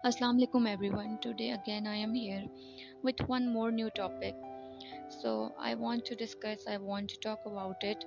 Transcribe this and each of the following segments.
Assalamu alaikum everyone. Today again I am here with one more new topic. So I want to talk about it.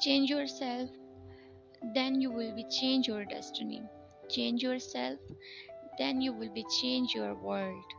Change yourself, then you will be change your destiny. Change yourself, then you will be change your world.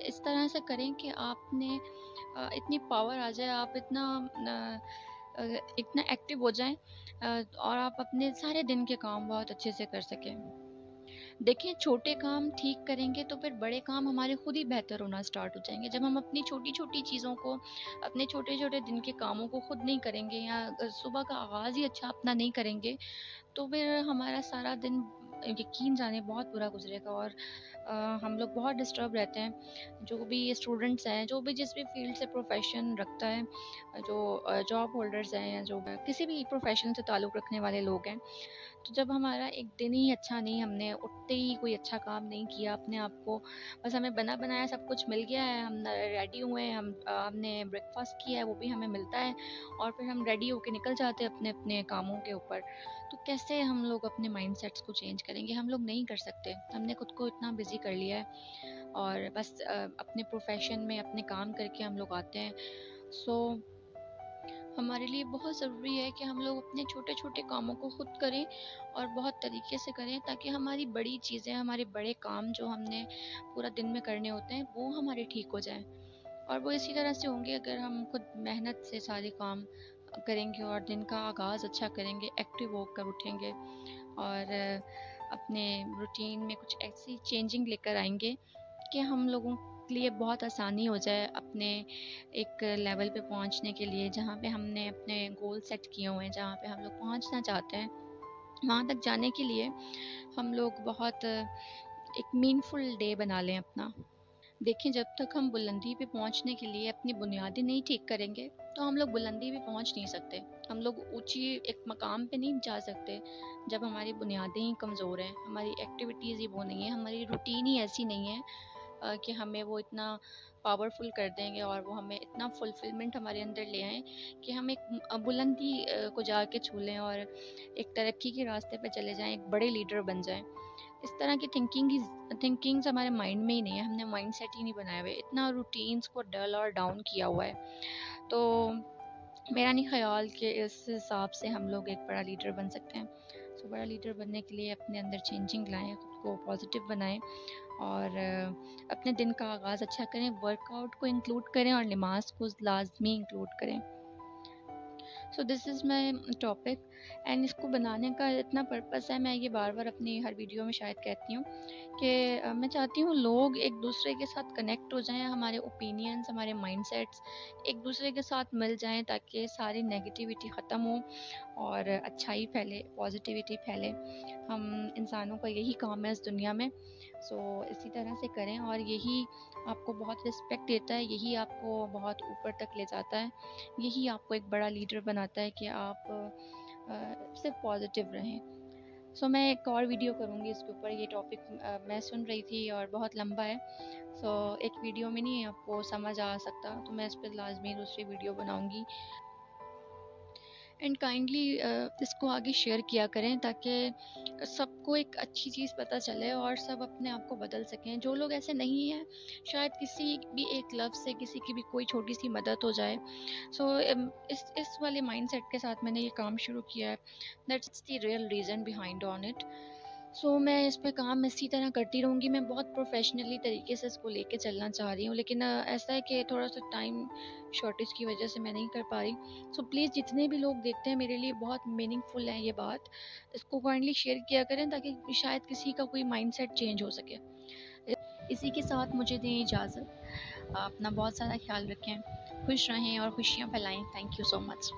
اس طرح سے کریں کہ آپ نے اتنی power آ جائے, آپ اتنا ایکٹیو ہو جائیں اور آپ اپنے سارے دن کے کام بہت اچھے سے کر سکیں. دیکھیں, چھوٹے کام ٹھیک کریں گے تو پھر بڑے کام ہمارے خود ہی بہتر ہونا سٹارٹ ہو جائیں گے. جب ہم اپنی چھوٹی چھوٹی چیزوں کو, اپنے چھوٹے چھوٹے دن کے کاموں کو خود نہیں کریں گے, یا صبح کا آغاز ہی اچھا اپنا نہیں کریں گے, تو پھر ہمارا سارا دن یقین جانے بہت برا گزرے گا. اور ہم لوگ بہت ڈسٹرب رہتے ہیں. جو بھی اسٹوڈنٹس ہیں, جو بھی جس بھی فیلڈ سے پروفیشن رکھتا ہے, جو جاب ہولڈرز ہیں, یا جو کسی بھی پروفیشن سے تعلق رکھنے والے لوگ ہیں, تو جب ہمارا ایک دن ہی اچھا نہیں, ہم نے اٹھتے ہی کوئی اچھا کام نہیں کیا اپنے آپ کو, بس ہمیں بنا بنایا سب کچھ مل گیا ہے, ہم ریڈی ہوئے ہیں, ہم نے بریک فاسٹ کیا ہے, وہ بھی ہمیں ملتا ہے, اور پھر ہم ریڈی ہو کے نکل جاتے ہیں اپنے اپنے کاموں کے اوپر, تو کیسے ہم لوگ اپنے مائنڈ سیٹس کو چینج کریں گے؟ ہم لوگ نہیں کر سکتے. ہم نے خود کو اتنا بزی کر لیا ہے, اور بس اپنے پروفیشن میں اپنے کام کر کے ہم لوگ آتے ہیں. سو ہمارے لیے بہت ضروری ہے کہ ہم لوگ اپنے چھوٹے چھوٹے کاموں کو خود کریں اور بہت طریقے سے کریں, تاکہ ہماری بڑی چیزیں, ہمارے بڑے کام جو ہم نے پورا دن میں کرنے ہوتے ہیں, وہ ہمارے ٹھیک ہو جائیں. اور وہ اسی طرح سے ہوں گے اگر ہم خود محنت سے سارے کام کریں گے, اور دن کا آغاز اچھا کریں گے, ایکٹیو ہو کر اٹھیں گے, اور اپنے روٹین میں کچھ ایسی چینجنگ لے کر آئیں گے کہ ہم لوگوں کے لیے بہت آسانی ہو جائے اپنے ایک لیول پہ پہنچنے کے لیے, جہاں پہ ہم نے اپنے گول سیٹ کیے ہوئے ہیں, جہاں پہ ہم لوگ پہنچنا چاہتے ہیں. وہاں تک جانے کے لیے ہم لوگ بہت ایک مینفل ڈے بنا لیں اپنا. دیکھیں, جب تک ہم بلندی پہ پہنچنے کے لیے اپنی بنیادیں نہیں ٹھیک کریں گے, تو ہم لوگ بلندی پہ پہنچ نہیں سکتے. ہم لوگ اونچی ایک مقام پہ نہیں جا سکتے جب ہماری بنیادیں ہی کمزور ہیں, ہماری ایکٹیویٹیز ہی وہ نہیں ہیں, ہماری روٹین ہی ایسی نہیں ہے کہ ہمیں وہ اتنا پاورفل کر دیں گے, اور وہ ہمیں اتنا فلفلمنٹ ہمارے اندر لے آئیں کہ ہم ایک بلندی کو جا کے چھو لیں, اور ایک ترقی کے راستے پہ چلے جائیں, ایک بڑے لیڈر بن جائیں. اس طرح کی تھنکنگز ہمارے مائنڈ میں ہی نہیں ہے, ہم نے مائنڈ سیٹ ہی نہیں بنائے ہوئے, اتنا روٹینز کو ڈل اور ڈاؤن کیا ہوا ہے. تو میرا نہیں خیال کہ اس حساب سے ہم لوگ ایک بڑا لیڈر بن سکتے ہیں. سو بڑا لیڈر بننے کے لیے اپنے اندر چینجنگ لائیں, خود کو پازیٹیو بنائیں, اور اپنے دن کا آغاز اچھا کریں, ورک آؤٹ کو انکلوڈ کریں, اور نماز کو لازمی انکلوڈ کریں. سو دس از مائی ٹاپک, اینڈ اس کو بنانے کا اتنا پرپس ہے, میں یہ بار بار اپنی ہر ویڈیو میں شاید کہتی ہوں کہ میں چاہتی ہوں لوگ ایک دوسرے کے ساتھ کنیکٹ ہو جائیں, ہمارے اوپینینس, ہمارے مائنڈ سیٹس ایک دوسرے کے ساتھ مل جائیں, تاکہ ساری نیگیٹیوٹی ختم ہو اور اچھائی پھیلے, پازیٹیوٹی پھیلے. ہم انسانوں کا یہی کام ہے اس دنیا میں. سو اسی طرح سے کریں, اور یہی آپ کو بہت رسپیکٹ دیتا ہے, یہی آپ کو بہت اوپر تک لے جاتا ہے, یہی آپ کو ایک بڑا لیڈر بناتا ہے کہ آپ صرف پازیٹیو رہیں. سو میں ایک اور ویڈیو کروں گی اس کے اوپر. یہ ٹاپک میں سن رہی تھی اور بہت لمبا ہے, سو ایک ویڈیو میں نہیں آپ کو سمجھ آ سکتا, تو میں اس پہ لازمی دوسری ویڈیو بناؤں گی. اینڈ کائنڈلی اس کو آگے شیئر کیا کریں, تاکہ سب کو ایک اچھی چیز پتہ چلے اور سب اپنے آپ کو بدل سکیں. جو لوگ ایسے نہیں ہیں, شاید کسی بھی ایک لفظ سے کسی کی بھی کوئی چھوٹی سی مدد ہو جائے. سو اس والے مائنڈ سیٹ کے ساتھ میں نے یہ کام شروع کیا ہے. That's the real reason behind on it. So میں اس پہ کام اسی طرح کرتی رہوں گی. میں بہت پروفیشنلی طریقے سے اس کو لے کے چلنا چاہ رہی ہوں, لیکن ایسا ہے کہ تھوڑا سا ٹائم شارٹیج کی وجہ سے میں نہیں کر پا رہی. سو پلیز جتنے بھی لوگ دیکھتے ہیں, میرے لیے بہت میننگ فل ہے یہ بات, اس کو کائنڈلی شیئر کیا کریں, تاکہ شاید کسی کا کوئی مائنڈ سیٹ چینج ہو سکے. اسی کے ساتھ مجھے دیں اجازت. اپنا بہت سارا خیال رکھیں, خوش رہیں اور خوشیاں پھیلائیں. Thank you so much.